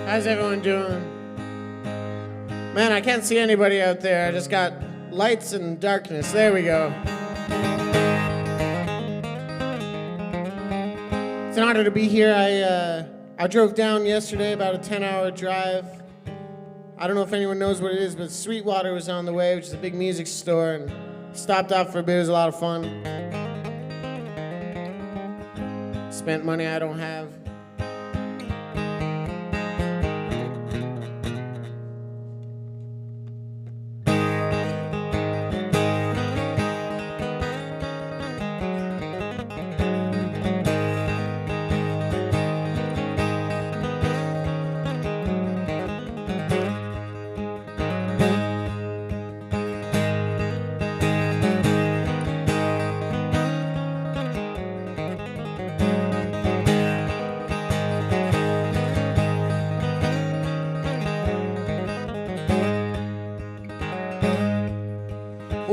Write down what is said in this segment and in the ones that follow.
How's everyone doing? Man, I can't see anybody out there. I just got lights and darkness. There we go. It's an honor to be here. I drove down yesterday, about a 10-hour drive. I don't know if anyone knows what it is, but Sweetwater was on the way, which is a big music store, and stopped off for a bit. It was a lot of fun. Spent money I don't have.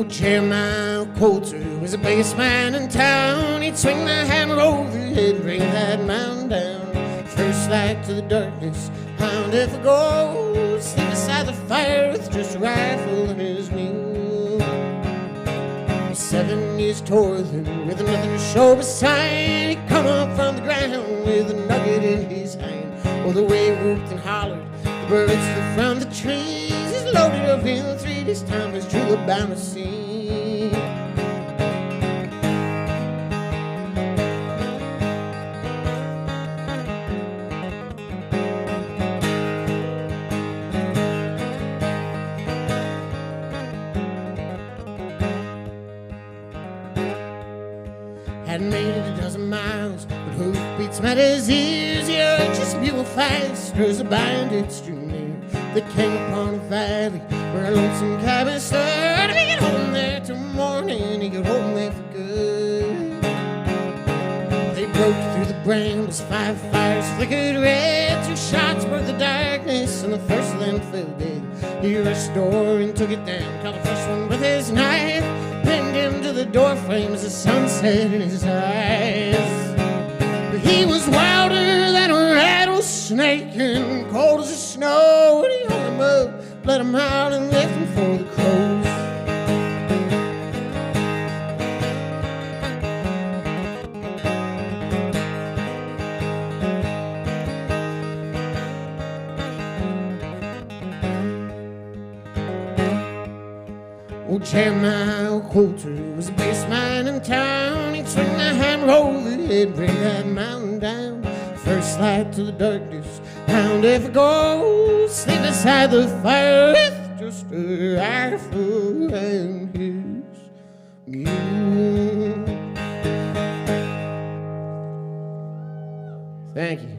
Jeremiah Coulter was a bass man in town. He'd swing the hammer over the head, bring that mountain down. First light to the darkness, hound if it goes. Sleep beside the fire with just a rifle in his knee. 7 years toiling with nothing to show beside. He'd come up from the ground with a nugget in his hand. Oh, the way he whooped and hollered, the birds flew from the trees. He's loaded up in 3 days' time, his true love bound to see. Hadn't made it a dozen miles, but hoofbeats met his ears. He heard just a mule faster as a bandit drew near. They came upon a valley where a lonesome cabin stood. If he could hold him there till morning, he could hold him there for good. They broke through the brambles, 5 fires flickered red. 2 shots broke the darkness, and the first of them fell dead. He rushed the door and took it down, caught the first one with his knife, pinned him to the doorframe as the sun set in his eyes. But he was wilder than a rattlesnake and cold as the snow. And he hung him up, let him out, and left him for the crows. Old Jeremiah Coulter was a bass man in town. He'd swing the hammer over the head, bring that mountain down. First light to the darkness, hound if it goes. Sleep beside the fire with just a rifle and his mule. Thank you.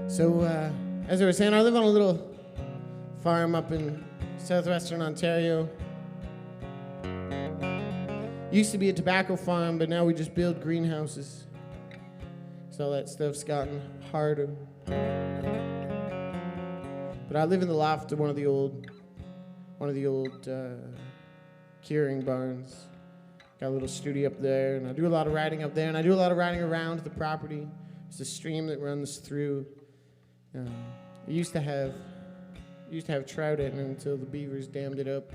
So, as I was saying, I live on a little farm up in southwestern Ontario. Used to be a tobacco farm, but now we just build greenhouses. So all that stuff's gotten harder. But I live in the loft of one of the old curing barns. Got a little studio up there, and I do a lot of riding up there, and I do a lot of riding around the property. There's a stream that runs through. It used to have trout in it until the beavers dammed it up.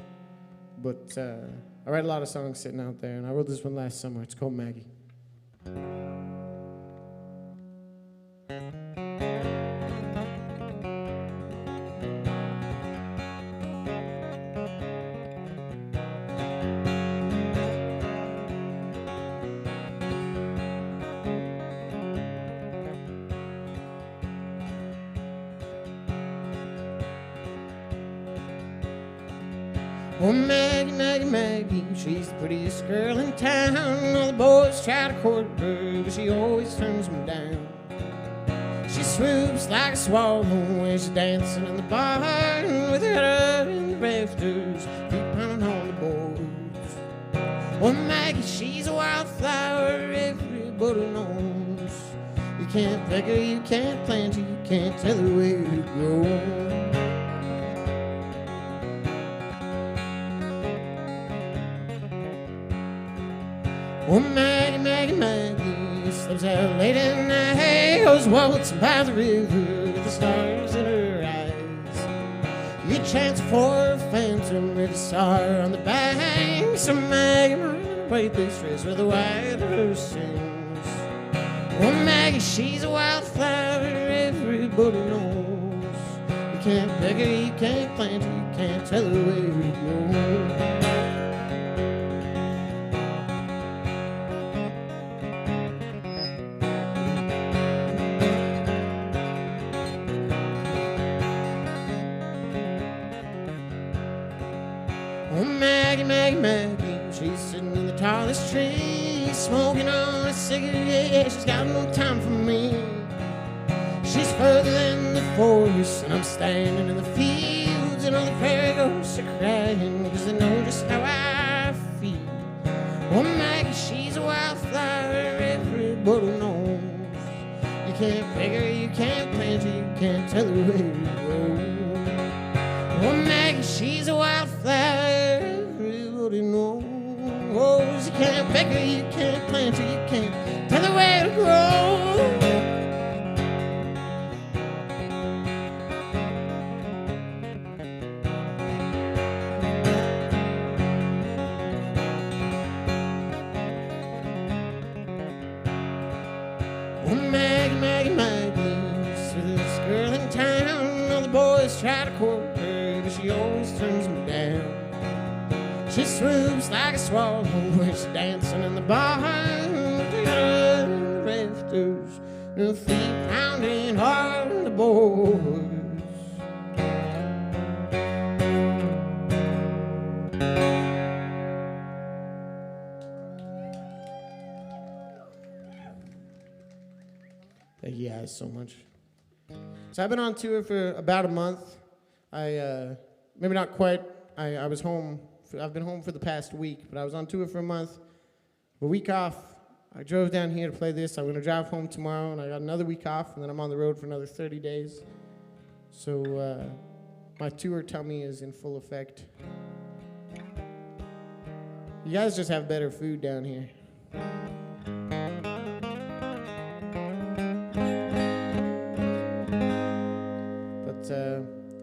But I write a lot of songs sitting out there, and I wrote this one last summer. It's called Maggie. Oh, Maggie, Maggie, Maggie, she's the prettiest girl in town. All the boys try to court her, but she always turns them down. She swoops like a swallow when she's dancing in the barn, with her head up in the rafters, feet pounding on the boards. Oh, Maggie, she's a wildflower, everybody knows. You can't pick her, you can't plant her, you can't tell her where to grow. Oh, Maggie, Maggie, Maggie sleeps out late at night, goes waltzing by the river with the stars in her eyes. You chance for a phantom with a star on the bank. So Maggie, run away, this race where the white rose sings. Oh, Maggie, she's a wildflower, everybody knows. You can't beg her, you can't plant her, you can't tell her where to go. Oh, Maggie, Maggie, Maggie, she's sitting in the tallest tree, smoking on a cigarette. She's got no time for me. She's further than the forest, and I'm standing in the fields, and all the prairie ghosts are crying because they know just how I feel. Oh, Maggie, she's a wildflower, everybody knows. You can't pick her, you can't plant her, you can't tell her where to grow. Oh, Maggie, she's a wildflower, everybody knows. You can't pick her, you can't plant her, you can't tell her where to grow. Oh, Maggie, Maggie, Maggie, so this girl in town, all the boys try to court her, but she always turns them down. She swoops like a swallow when she's dancing in the barn, with the gun in the rafters, and her feet pounding hard on the boards. Thank you guys so much. So I've been on tour for about a month. Maybe not quite. I was home. I've been home for the past week, but I was on tour for a month. A week off. I drove down here to play this. I'm going to drive home tomorrow, and I got another week off, and then I'm on the road for another 30 days. So my tour tummy is in full effect. You guys just have better food down here.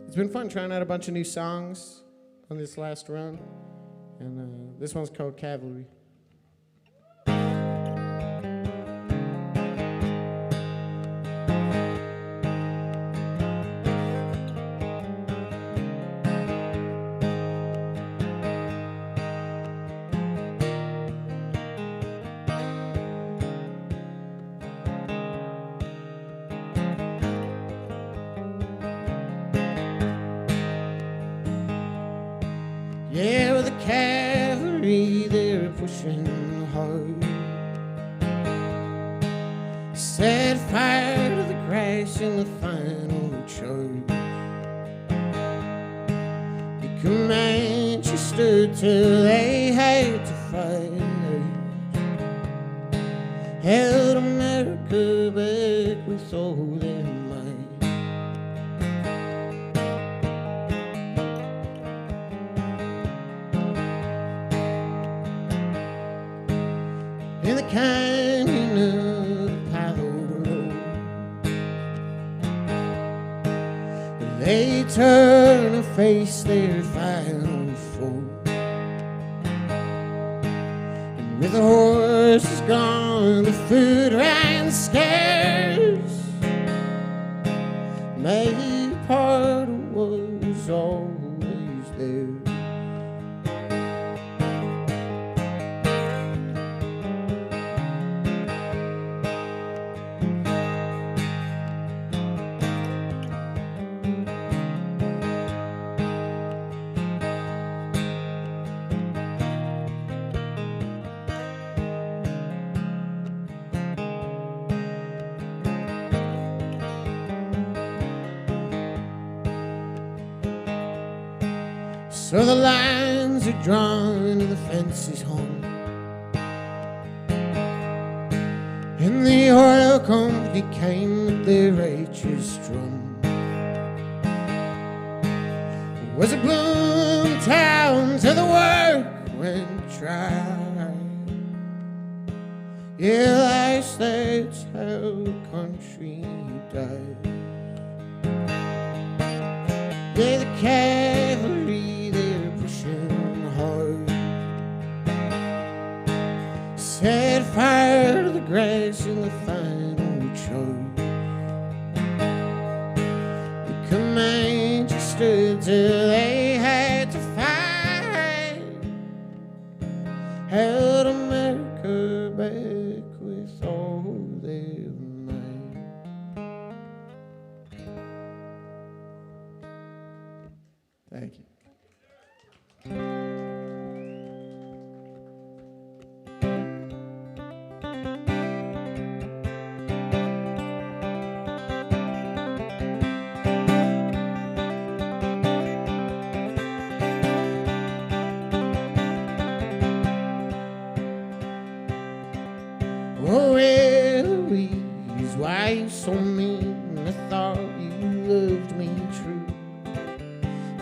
It's been fun trying out a bunch of new songs on this last run, and this one's called Cavalry. Yeah, with the cavalry, they're pushing hard. Set fire to the crash in the final charge. The Comanche stood till they had to fight. Held America back with all their might. In the canyon of the Palo Road, they turn to face their final foe. And with the horses gone, the food ran scarce. Maybe part of what was always there. So the lines are drawn and the fence is hung, and the oil company came with their righteous drum. It was a boom town till the work went dry. Yes, that's how country dies. Yeah, the cavalry, they're pushing hard. Set fire to the grass in the final charge. The Comanche stood till they had to fight. Held America back with all their might. Thank you. Oh, Eloise, why you so mean? I thought you loved me true.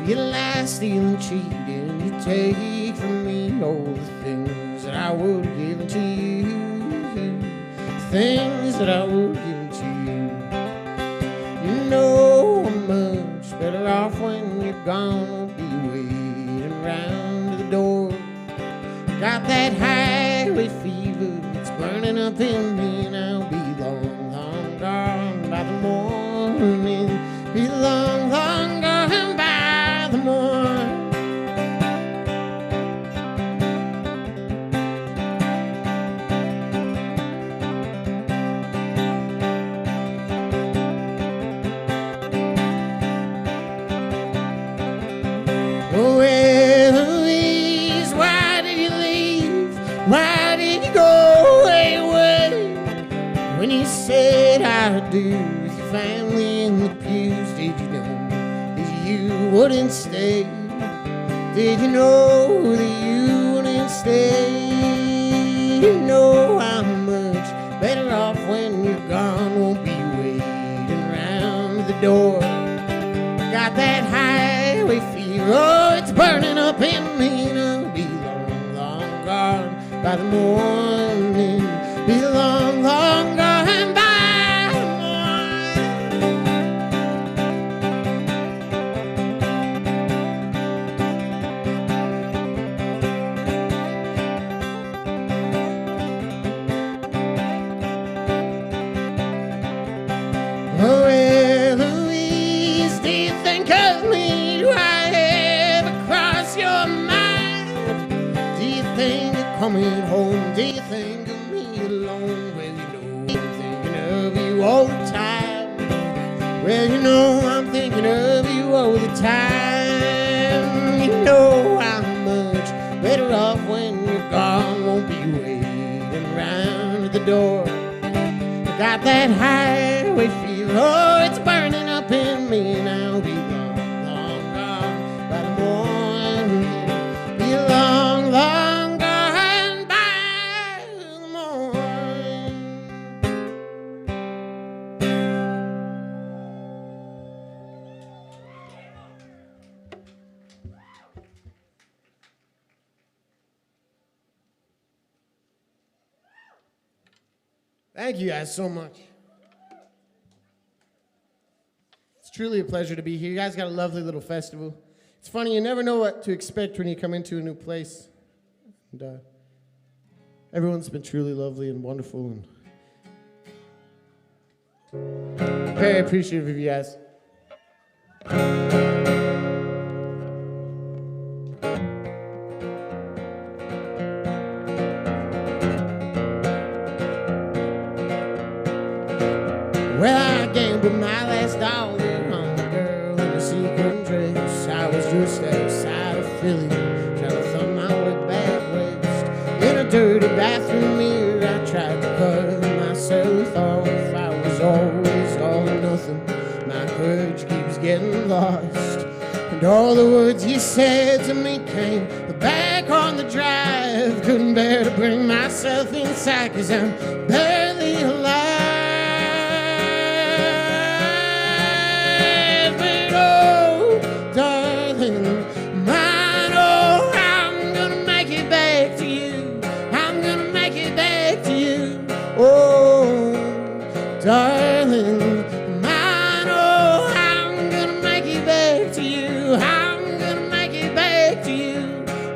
You lie, steal, and cheat, and you take from me all the things that I would have given to you. Things that I would have given to you. You know I'm much better off when you're gone. I'll be waiting round the door. Got that highway fever, it's burning up in me, and I'll be long, long gone by the morning. Be long, long gone by the morning. Oh, Eloise, why did you leave? Why did you go away? When you said I do with your family in the pews, did you know that you wouldn't stay? Did you know that you wouldn't stay? You know I'm much better off when you're gone. Won't be waiting around the door. Got that highway fever, oh, it's burning up in me, and I'll be long, long gone by the morning. Be long, long gone by the morning. Oh, Eloise, do you think of me? Do I ever cross your mind? Do you think of coming home? Do you think of me alone? Well, you know I'm thinking of you all the time. Well, you know I'm thinking of you all the time. You know I'm much better off when you're gone. Won't be waiting around at the door. I got that highway fever, oh, it's burning up in me, and I'll be long, long gone by the morning. Be long, long gone by the morning. Thank you guys so much. It's truly a pleasure to be here. You guys got a lovely little festival. It's funny, you never know what to expect when you come into a new place. And everyone's been truly lovely and wonderful, and very appreciative of you guys. Well, I gambled my last dollar on a girl in a sequin dress. I was just outside of Philly, trying to thumb my way back west. In a dirty bathroom mirror, I tried to cut myself off. I was always all or nothing. My courage keeps getting lost. And all the words you said to me came back on the drive. Couldn't bear to bring myself inside, 'cause I'm barely alive. Darling, I know I'm gonna make it back to you. I'm gonna make it back to you.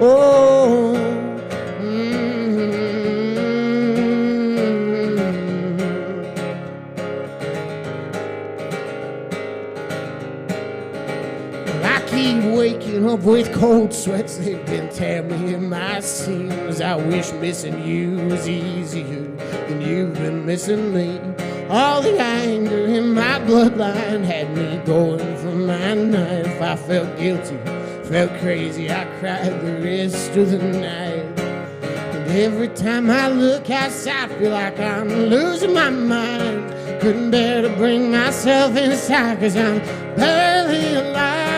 Oh, I keep waking up with cold sweats. They've been tearing me in my seams. I wish missing you was easier than you've been missing me. All the anger in my bloodline had me going for my knife. I felt guilty, felt crazy. I cried the rest of the night. And every time I look outside, I feel like I'm losing my mind. Couldn't bear to bring myself inside, 'cause I'm barely alive.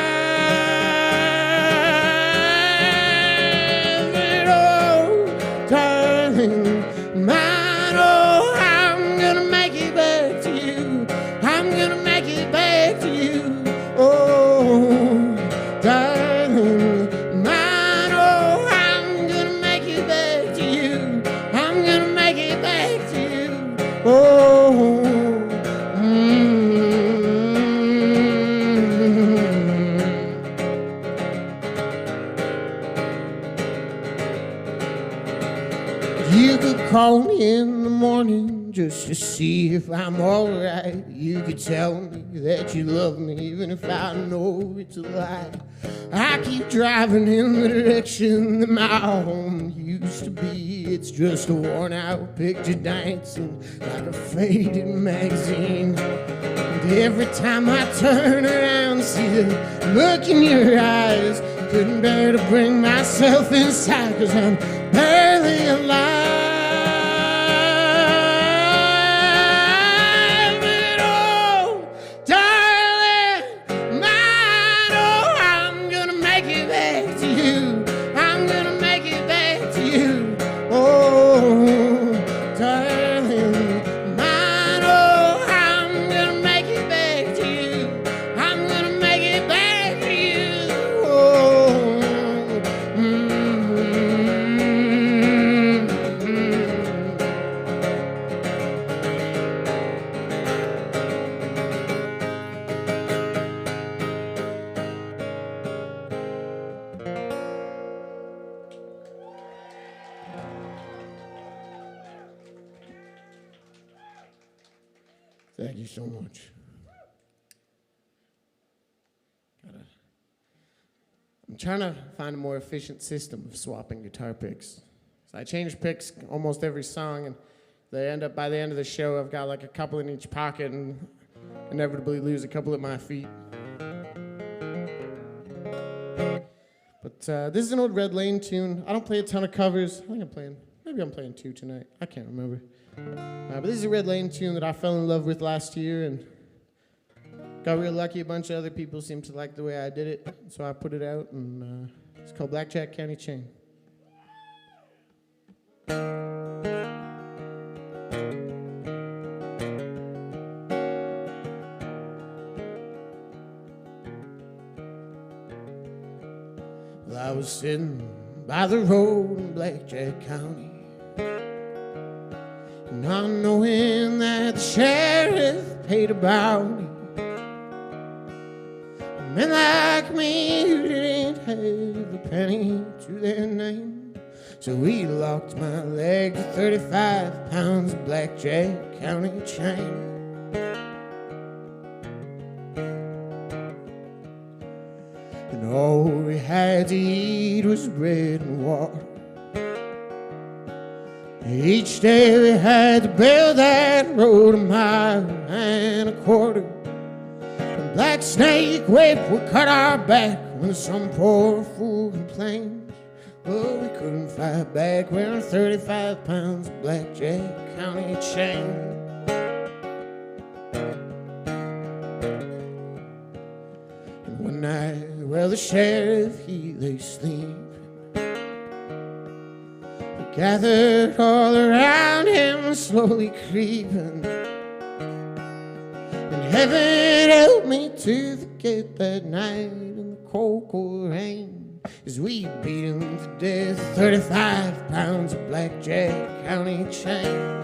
And oh, darling, mine, oh, I'm gonna make it back to you. I'm gonna make it back to you. Oh, darling, mine, oh, I'm gonna make it back to you. I'm gonna make it back to you. Oh, you could call me in the morning just to see if I'm alright. You could tell me that you love me even if I know it's a lie. I keep driving in the direction that my home used to be. It's just a worn out picture dancing like a faded magazine. And every time I turn around, see the look in your eyes. Couldn't bear to bring myself inside, 'cause I'm barely alive. And oh, darling, mine, oh, I'm gonna make it back to you. I'm gonna make it back to you. Oh, darling, mine, oh, I'm gonna make it back to you. I'm gonna make it back to you. Oh, thank you so much. I'm trying to find a more efficient system of swapping guitar picks. So I change picks almost every song, and they end up, by the end of the show, I've got like a couple in each pocket and inevitably lose a couple at my feet. But this is an old Red Lane tune. I don't play a ton of covers. I think maybe I'm playing 2 tonight. I can't remember. But this is a Red Lane tune that I fell in love with last year, and got real lucky. A bunch of other people seemed to like the way I did it, so I put it out, and it's called Blackjack County Chain. Well, I was sitting by the road in Blackjack County, not knowing that the sheriff paid a bounty. Men like me who didn't have a penny to their name, so he locked my leg to 35 pounds of Blackjack County chain. And all we had to eat was bread and water. Each day we had to build that road 1.25 miles. And Black Snake Whip would cut our back when some poor fool complained. Oh, we couldn't fight back wearing 35 pounds of Blackjack County chain. And one night, well, the sheriff, he lay sleeping. We gathered all around him, slowly creeping. And heaven help me to forget that night in the cold, cold rain, as we beat him to death, 35 pounds of Blackjack County chain.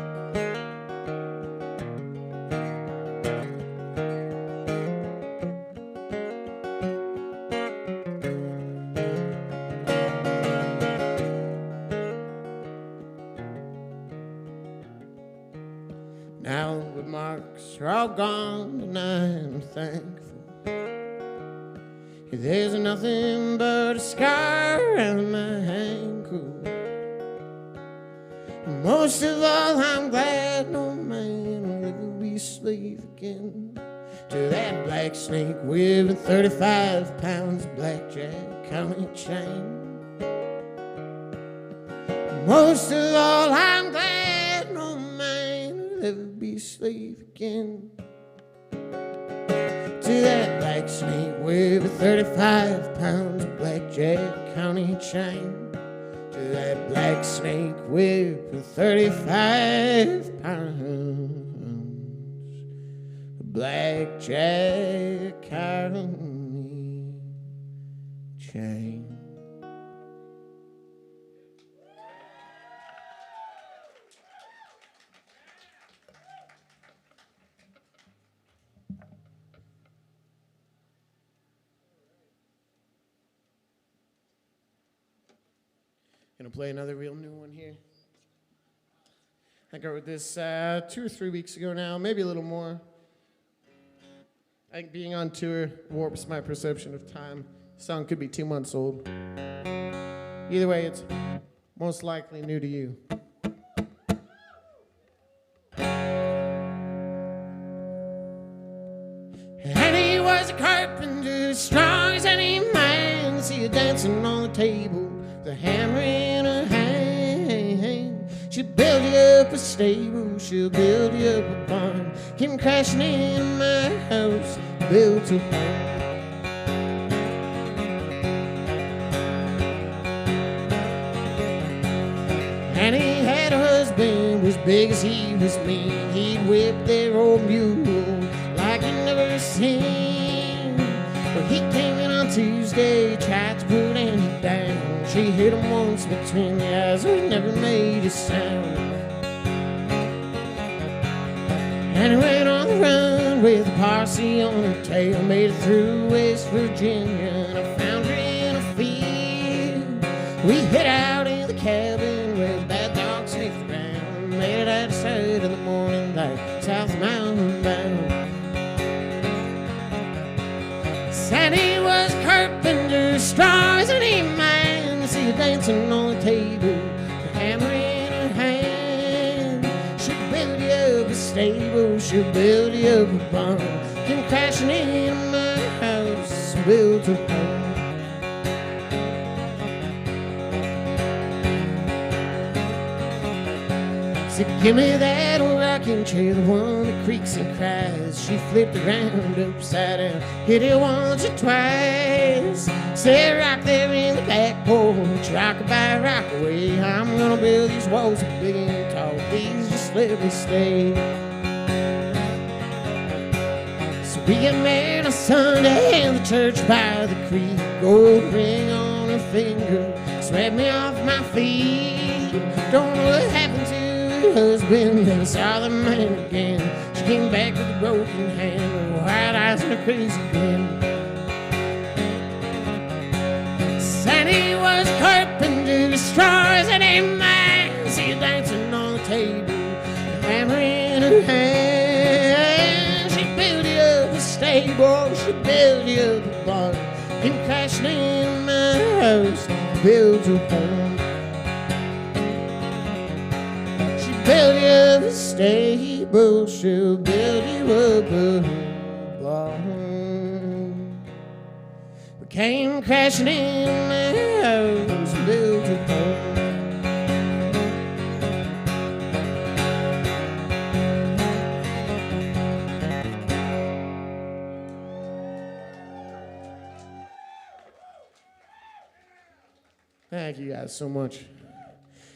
are all gone tonight. I'm thankful. There's nothing but a scar around my ankle. Most of all, I'm glad no man will ever be a slave again to that black snake with 35 pounds of blackjack county chain. Most of all, I'm glad no man will ever be a slave again to that black snake with 35 pounds of blackjack county chain. To that black snake with 35 pounds of blackjack county chain. Gonna play another real new one here. I think I wrote this 2 or 3 weeks ago now, maybe a little more. I think being on tour warps my perception of time. The song could be 2 months old. Either way, it's most likely new to you. And he was a carpenter, strong as any man. See you dancing on the table, the hammer in her hand. She'll build you up a stable, she'll build you up a barn. Came crashing in my house, built a home. And he had a husband as big as he was mean. He'd whip their old mule like you never seen. But he came in on Tuesday, tried to put Annie down. She hit him once between the eyes, but never made a sound. And he went on the run with a posse on her tail. Made it through West Virginia, and I found her in a field. We hid out in the cabin where the bad dog sniffed around. Made it outside in the morning light, south mountain bound. Sandy was a carpenter, strong as any man. See her dancing on the table, the hammer in her hand. She'll build you up a stable, she'll build you up a barn. Came crashing into my house, built a home. So give me that old rocking chair, the one that creaks and cries. She flipped around upside down, hit it once or twice. Say rock there in the back porch, rock-a-bye, rock away. I'm gonna build these walls big and tall, please just let me stay. So we get married on Sunday in the church by the creek. Gold ring on her finger, swept me off my feet. Don't know what happened to her husband, never saw the man again. She came back with a broken hand, her white eyes and a crazy grin. Sandy was a carpenter, strong as any man. See her dancing on the table, the hammer in her hand. She built you up a stable, she built you up a barn. Came crashing in my house, built a home. Build you up a stable, she'll build you up a barn. We came crashing in my house, built a home. Thank you guys so much.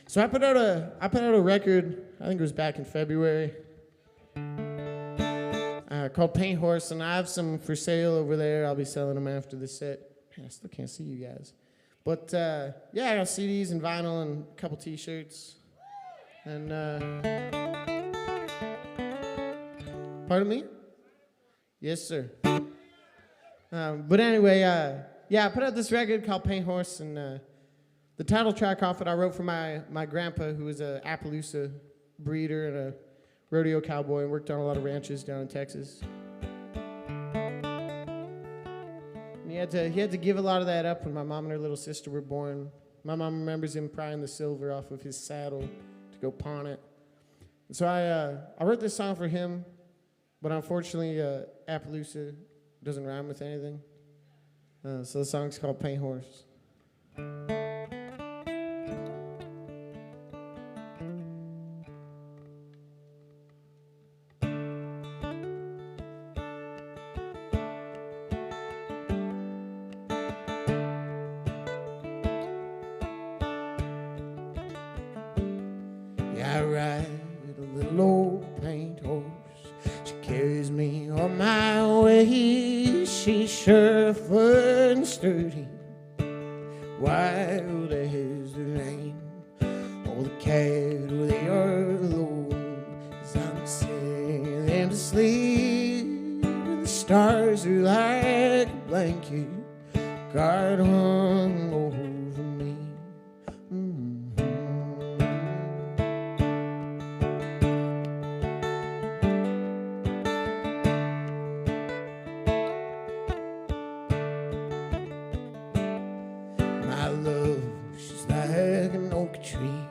So I put out a record, I think it was back in February, called Paint Horse, and I have some for sale over there. I'll be selling them after the set. Man, I still can't see you guys. But yeah, I got CDs and vinyl and a couple t-shirts. And pardon me? Yes, sir. But anyway, yeah, I put out this record called Paint Horse, and the title track off it I wrote for my grandpa, who was an Appaloosa breeder and a rodeo cowboy and worked on a lot of ranches down in Texas. And he had to give a lot of that up when my mom and her little sister were born. My mom remembers him prying the silver off of his saddle to go pawn it. And so I wrote this song for him, but unfortunately Appaloosa doesn't rhyme with anything. So the song's called Paint Horse. I ride a little old paint horse. She carries me on my way. She's sure-footed and sturdy, wild as the rain. Oh, the cattle, they are low as I'm singing them to sleep. The stars are like a blanket, guard hung over me. My love, she's like an oak tree,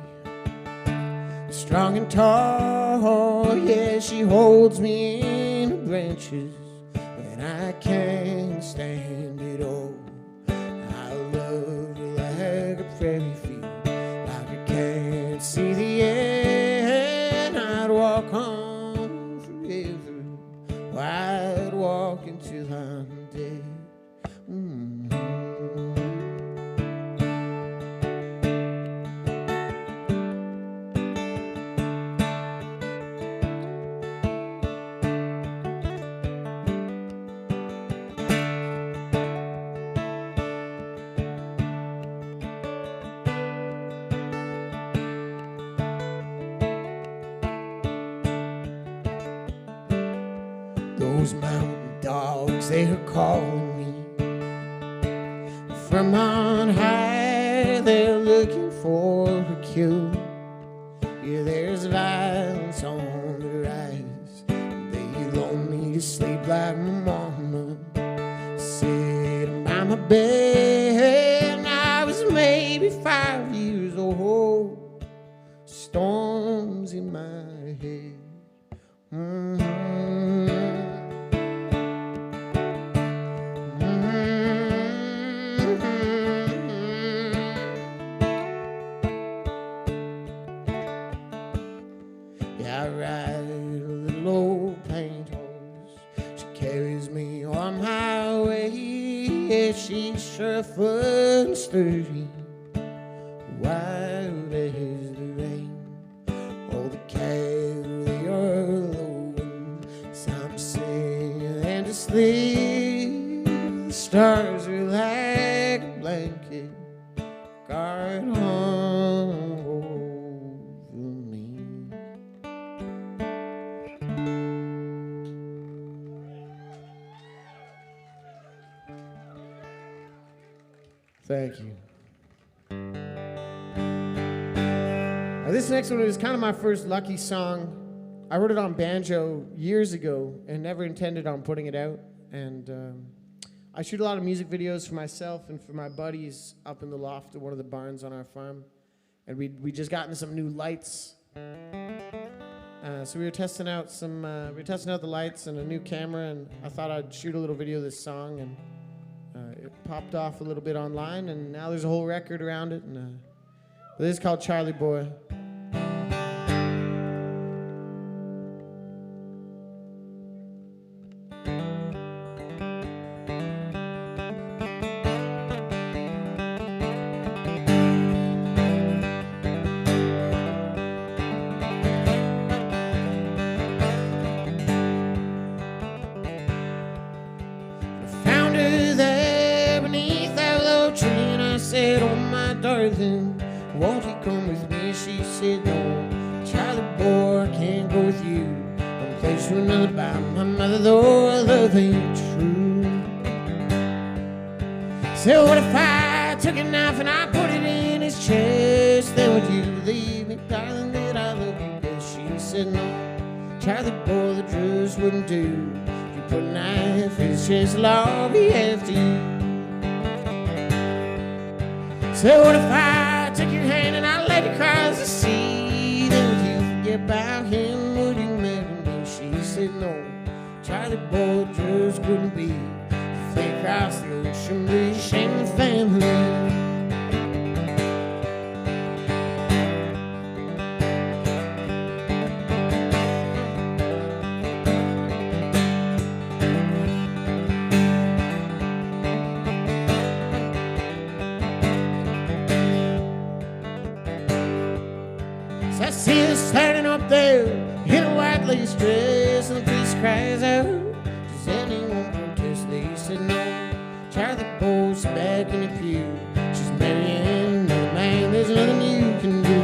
strong and tall. Yeah, she holds me in her branches when I can't stand it all. I love her like a prairie field, like I can't see the end. I'd walk on forever, I'd walk until I'm dead. Those mountain dogs, they are calling me from on high. They're looking for a cure. Yeah, there's violence on the rise. They lull me to sleep like my mama, sitting by my bed. And I was maybe 5 years old. Storms in my head. I ride a little old paint horse. She carries me on my way. Yeah, she's sure-footed and sturdy, wild as the rain. Oh, the cattle, they are low, so I'm singing them to sleep. The stars are like a blanket, guard hung over me. Thank you. This next one is kind of my first Lucky song. I wrote it on banjo years ago and never intended on putting it out. And I shoot a lot of music videos for myself and for my buddies up in the loft at one of the barns on our farm. And we just gotten some new lights. So we were testing out the lights and a new camera, and I thought I'd shoot a little video of this song, and it popped off a little bit online, and now there's a whole record around it. And this is called Charlie Boy. Oh, my darling, won't you come with me? She said, no, Charlie boy, I can't go with you. One place to another by my mother, though our love ain't true. So what if I took a knife and I put it in his chest? Then would you leave me, darling, that I love you best? She said, no, Charlie boy, the drugs wouldn't do. If you put a knife in his chest, Lord, we have to. So what if I took your hand and I led you across the sea? Then would you forget about him? Would you marry me? She said no. Charlie boy, drugs wouldn't be. If they cross the ocean, we shame the family. I see her standing up there in a white lace dress, and the priest cries out, does anyone protest? They said no. Charlie boy's back in the pew. She's marrying another man, there's nothing you can do.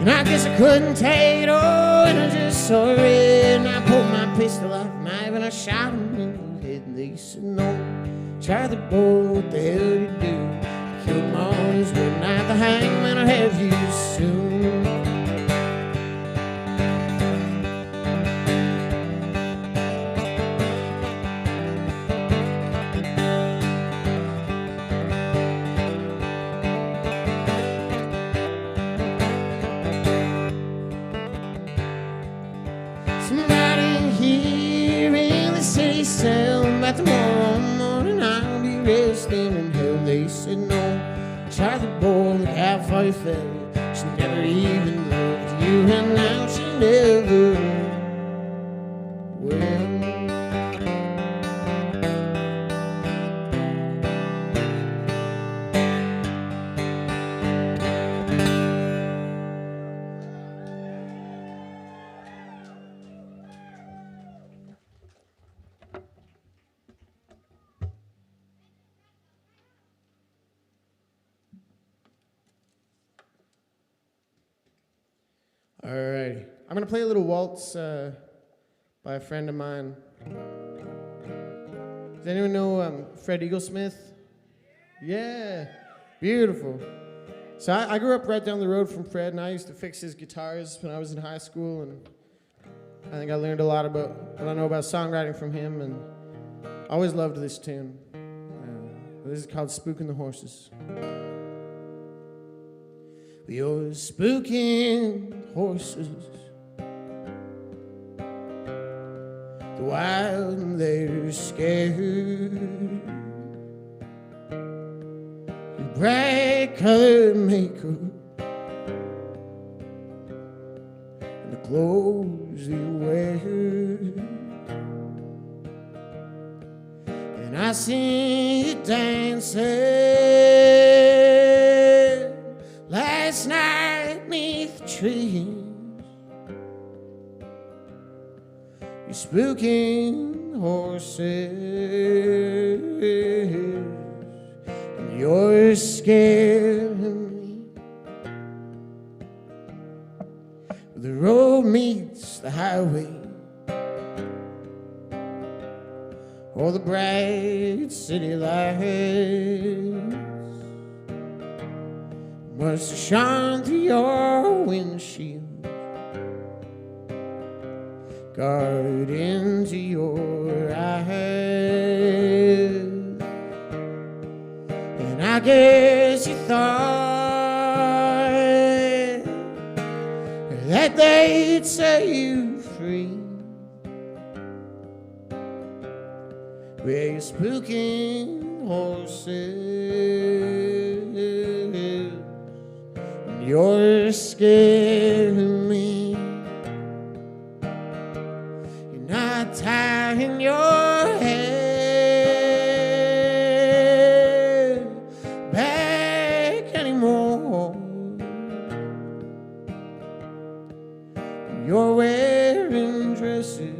And I guess I couldn't take it all, and I just saw her red, and I pulled my pistol off my knife and I shot him in the head. And they said no. Charlie boy, what the hell did you do? Killed him on his one night, the hangman will have you soon. Somebody here in the city cell, about tomorrow morning I'll be resting in hell. They said no. Charlie boy, look how far you fell. She never even loved you, and now she never will. All right, I'm gonna play a little waltz by a friend of mine. Does anyone know Fred Eaglesmith? Yeah, beautiful. So I grew up right down the road from Fred, and I used to fix his guitars when I was in high school, and I think I learned a lot about what I know about songwriting from him, and I always loved this tune. This is called Spooking the Horses. You're spooking horses, the wild and they're scared. Your bright colored makeup and the clothes you wear, and I see you dancing last night neath the trees. You're spooking horses, and you're scaring me. The road meets the highway, or the bright city lights must have shone through your windshield, guard into your eyes. And I guess you thought that they'd set you free. Well, you're spooking horses, you're scaring me. You're not tying your hair back anymore. You're wearing dresses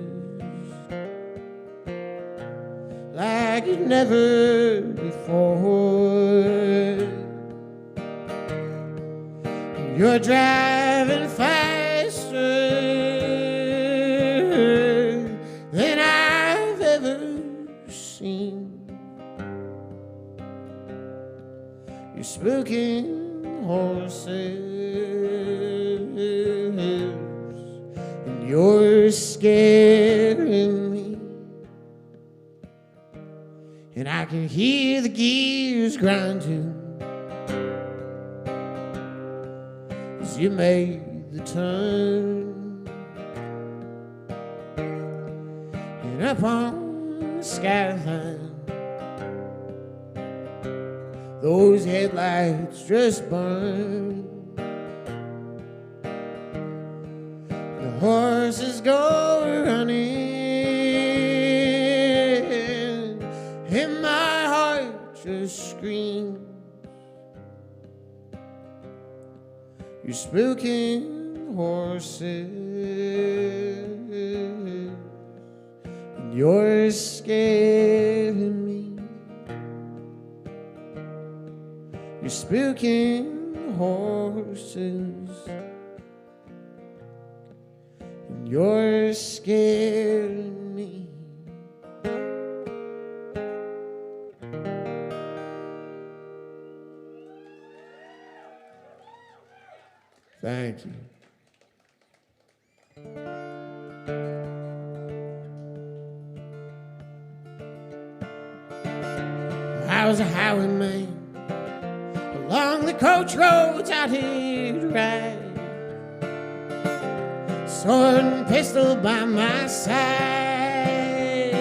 like you've never before. You're driving faster than I've ever seen. You're spooking horses, You're scaring me, and I can hear the gears grinding as you made the turn. And up on the skyline, those headlights just burn. The horses go running, and my heart just screams. You're spooking horses, and you're scaring me. You're spooking horses, and you're scaring me. Thank you. I was a highwayman along the coach roads out here to ride, sword and pistol by my side.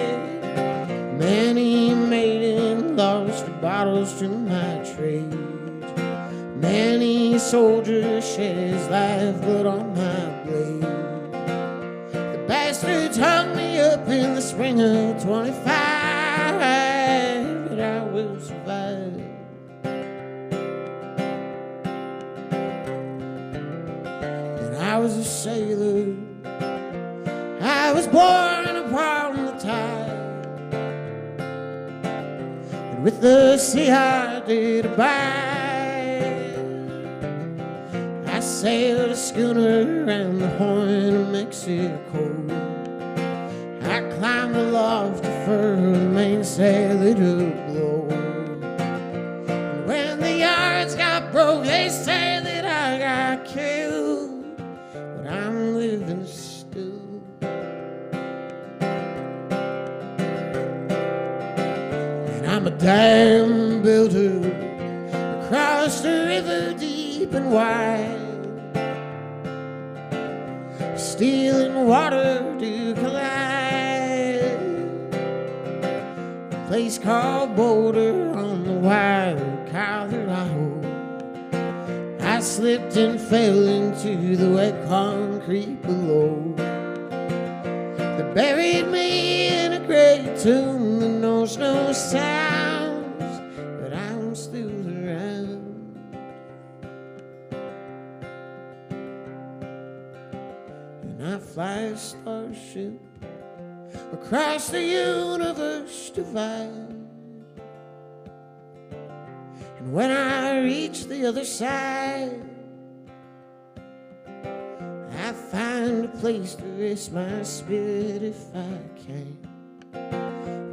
Many maiden lost their bottles to my trade. Many soldiers shed his lifeblood on my blade. The bastards hung me up in the spring of 25, but I will survive. And I was a sailor, I was born upon the tide, and with the sea I did abide. I sailed a schooner around the Horn of Mexico. I climbed aloft to furl the mainsail it would blow. And when the yards got broke, they say that I got killed, but I'm living still. And I'm a dam builder across the river deep and wide, steel and water do collide. A place called Boulder on the wild Colorado. I slipped and fell into the wet concrete below. They buried me in a great tomb that knows no sounds, but I'm still around. I fly a starship across the universe divide, and when I reach the other side, I find a place to rest my spirit if I can.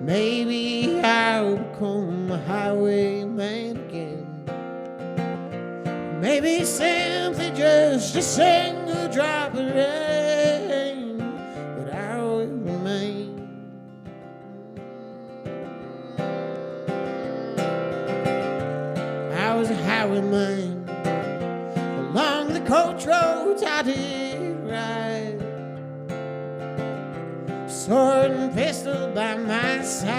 Maybe I'll become a highwayman again. Maybe simply just a single drop of rain, but I will remain. I was a highwayman along the coach roads I did ride, sword and pistol by my side.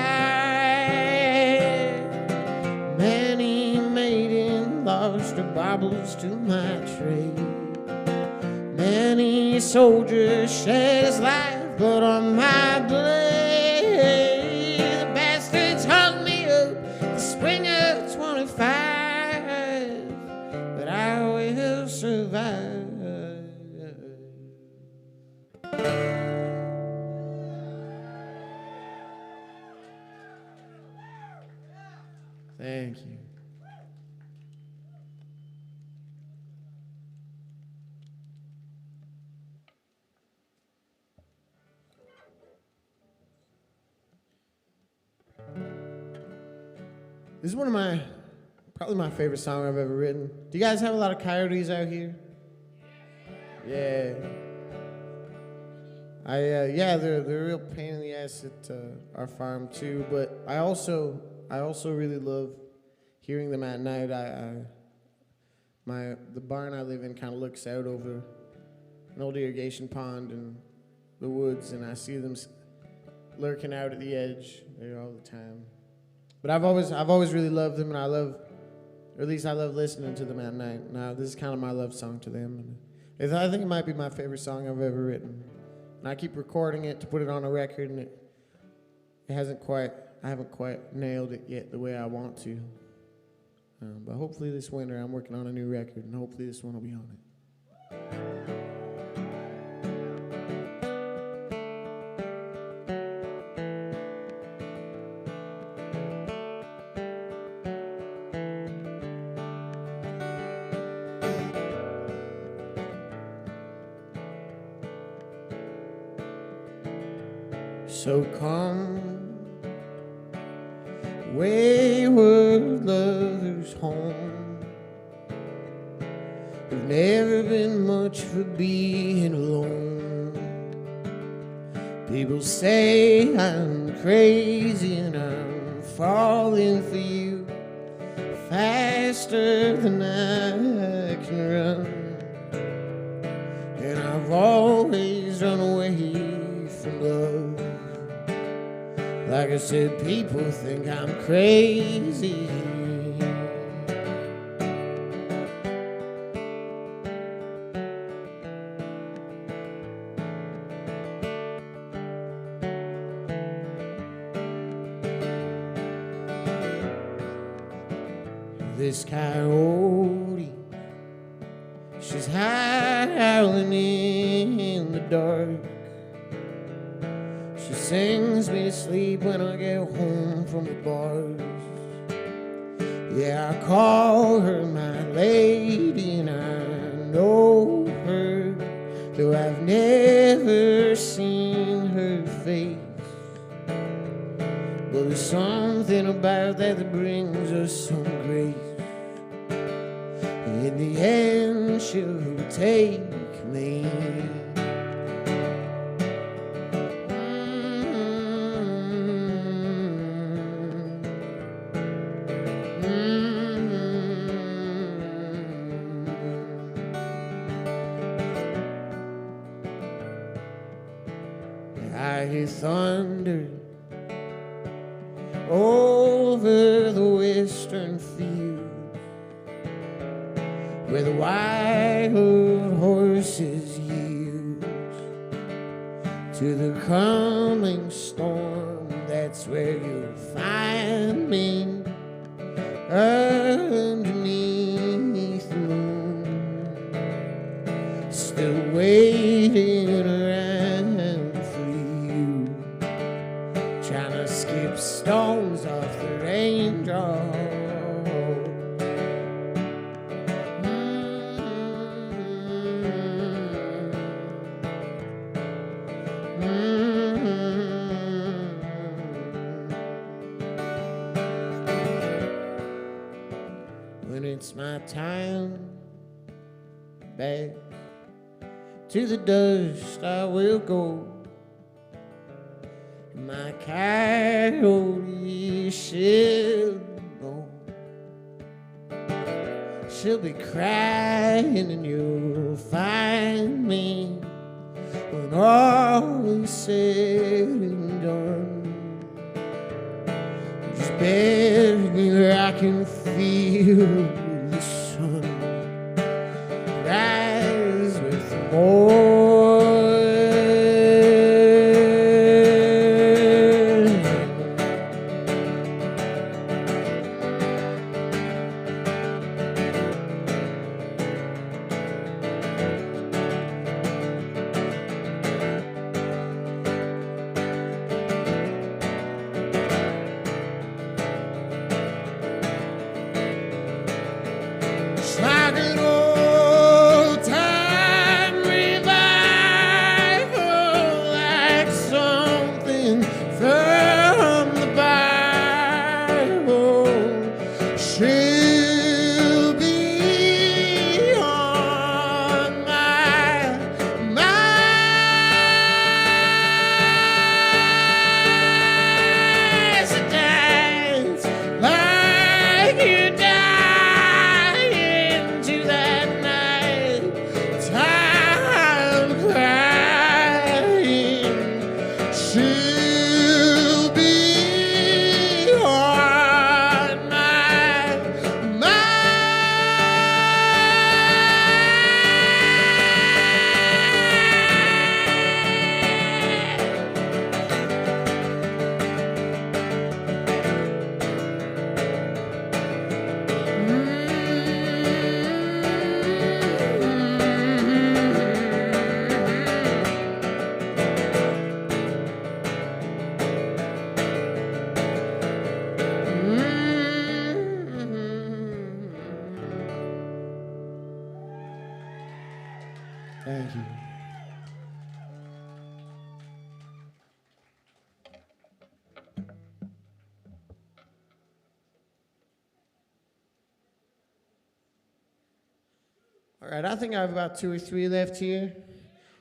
Many maiden lost her baubles to my trade. Many soldiers shed his lifeblood on my blade. The bastards hung me up the spring of 25, but I will survive. Thank you. This is probably my favorite song I've ever written. Do you guys have a lot of coyotes out here? Yeah. Yeah, they're a real pain in the ass at our farm too. But I also really love hearing them at night. The barn I live in kind of looks out over an old irrigation pond and the woods, and I see them lurking out at the edge there all the time. But I've always really loved them, and I love listening to them at night. Now this is kind of my love song to them. And I think it might be my favorite song I've ever written. And I keep recording it to put it on a record, and I haven't quite nailed it yet the way I want to. But hopefully this winter I'm working on a new record, and hopefully this one will be on it. So come, wayward lovers home, who've never been much for being alone. People say I'm crazy and I'm falling for you faster than I can run, and I've always run away from love. Like I said, people think I'm crazy. This coyote, she's howling in the dark. She sings me to sleep when I get home from the bars. Yeah, I call her my lady, and I know her, though I've never seen her face. But there's something about that brings us some grace. In the end, she'll take me. I hear thunder over the western fields, where the wild horses yield to the coming storm. That's where you'll find me, underneath the moon, still waiting around for you, trying to skip stones off the raindrops. When it's my time back to the dust, I will go. My coyote, she'll know. She'll be crying, and you'll find me when all is said and done. Just bury me where I can feel the sun rise with the morning. Like an old time revival, like something from the Bible. She'll be on my mind. Thank you. All right, I think I have about 2 or 3 left here.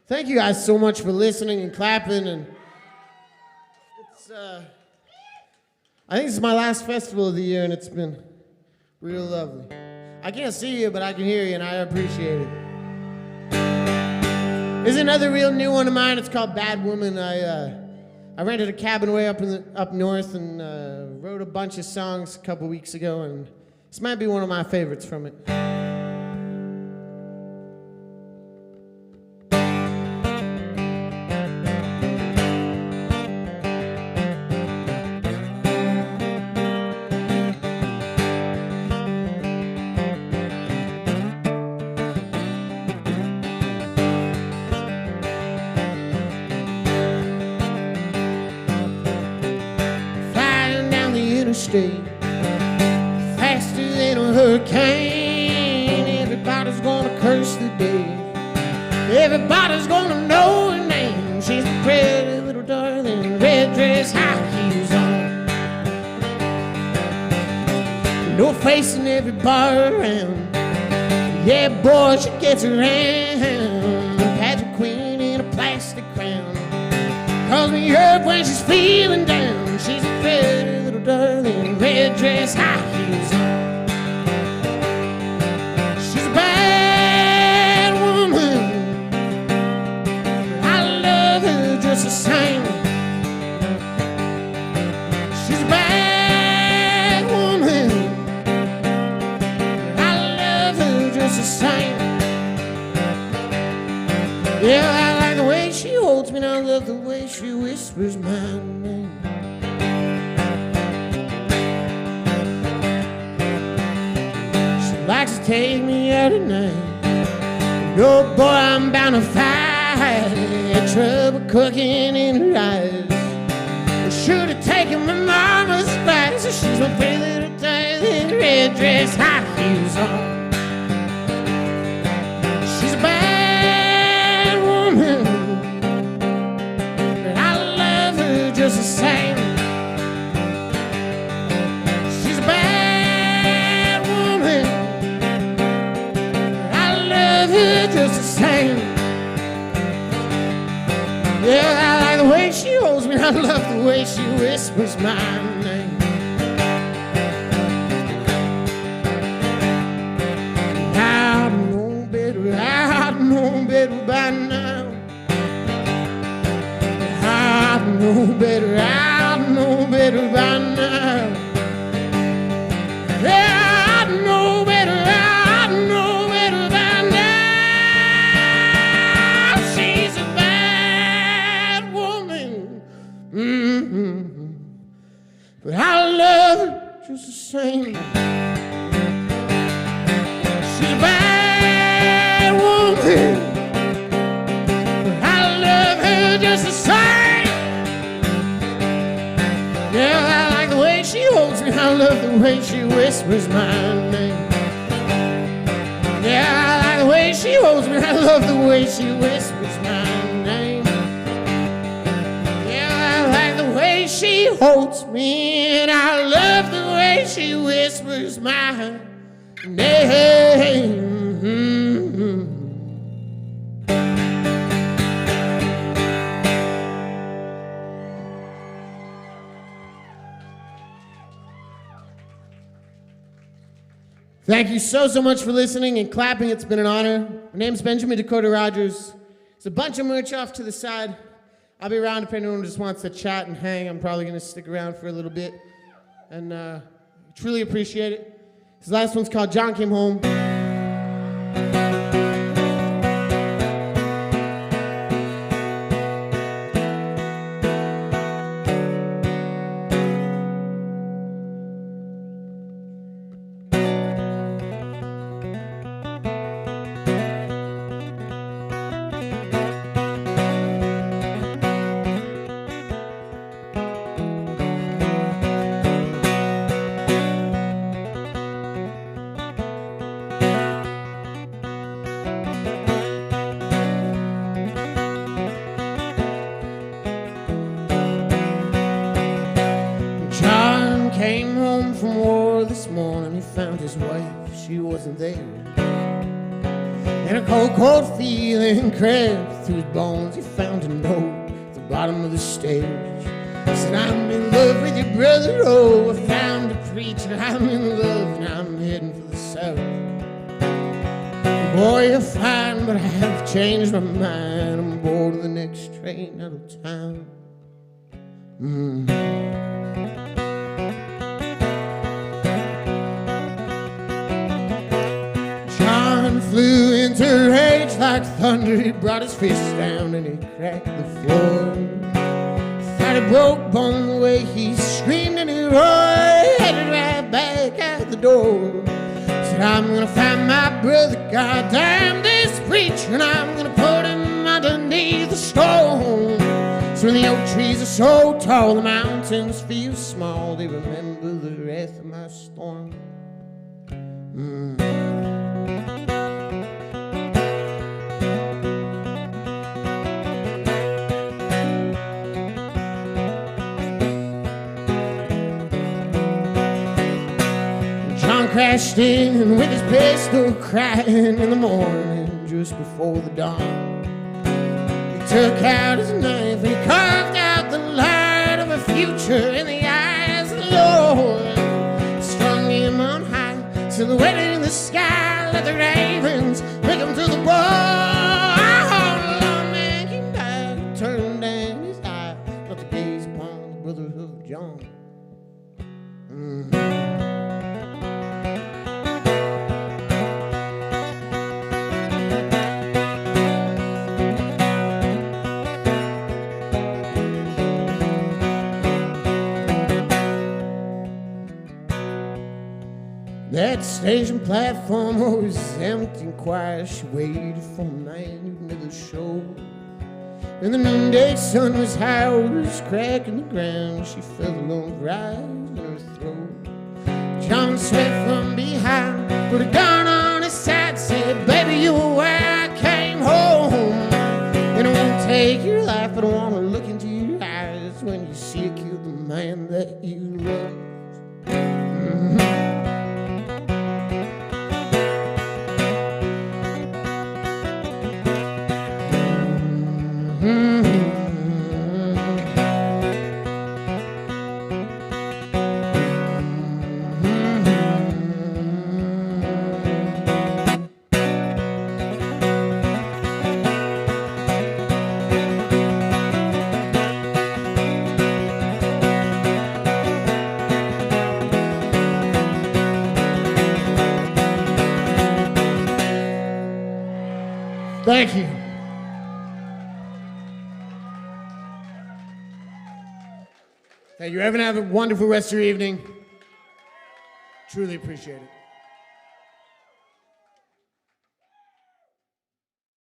Thank you guys so much for listening and clapping, and it's I think this is my last festival of the year, and it's been real lovely. I can't see you, but I can hear you, and I appreciate it. There's another real new one of mine. It's called Bad Woman. I rented a cabin way up north and wrote a bunch of songs a couple weeks ago, and this might be one of my favorites from it. Interstate, faster than a hurricane. Everybody's gonna curse the day. Everybody's gonna know her name. She's a pretty little darling, red dress, high heels on. No face in every bar around. Yeah, boy, she gets around. Pageant queen in a plastic crown. Calls me up when she's feeling down. She's a pretty little darling, red dress, high heels on. She's a bad woman. I love her just the same. She's a bad woman. I love her just the same. Yeah, I like the way she holds me, and I love the way she whispers my name. She likes to take me out at night. No, boy, I'm bound to fight. Trouble cooking in her eyes. I should have taken my mama's advice. She's my pretty little darling, red dress, high heels on. She's a bad woman, but I love her just the same. She's a bad woman, but I love her just the same. Yeah, I like the way she holds me, I love the way she whispers my name. I know better by now. I know better by now. Yeah, I know better by now. She's a bad woman, but I love her just the same. She's a bad woman, but I love her just the same. Yeah, I like the way she holds me, I love the way she whispers my name. Yeah, I like the way she holds me, I love the way she whispers my name. Yeah, I like the way she holds me, and I love the way she whispers my name. Thank you so much for listening and clapping. It's been an honor. My name's Benjamin Dakota Rogers. There's a bunch of merch off to the side. I'll be around if anyone just wants to chat and hang. I'm probably going to stick around for a little bit. And truly appreciate it. This last one's called John Came Home. found his wife, she wasn't there. And a cold, cold feeling crept through his bones. He found a note at the bottom of the stairs. He said, I'm in love with your brother, oh, I found a preacher. I'm in love and I'm heading for the south. Boy, you're fine, but I have changed my mind. I'm bored of the next train out of town. John flew into rage like thunder. He brought his fist down and he cracked the floor. Thought he broke bone the way he screamed and he roared. Headed right back out the door. Said, I'm gonna find my brother, goddamn this preacher, and I'm gonna put him underneath the stone. So when the oak trees are so tall, the mountains feel small, they remember the wrath of my storm. John crashed in with his pistol crying in the morning just before the dawn. He took out his knife and he carved out the light of a future in the eyes of the Lord. Strung him on high, silhouetted in the sky, let the ravens pick him to the ball. Oh, the long man came back, turned down his eye, not to gaze upon the brotherhood of John. That station platform was empty and quiet. She waited for a man who'd never show. And the noonday sun was high, was cracking the ground. She felt a lump rise in her throat. John swept from behind, put a gun on his side, said, baby, you were where I came home. And I won't take your life, but I want to look into your eyes when you see you killed the man that you loved. Thank you. Thank you. Everyone have a wonderful rest of your evening. Truly appreciate it.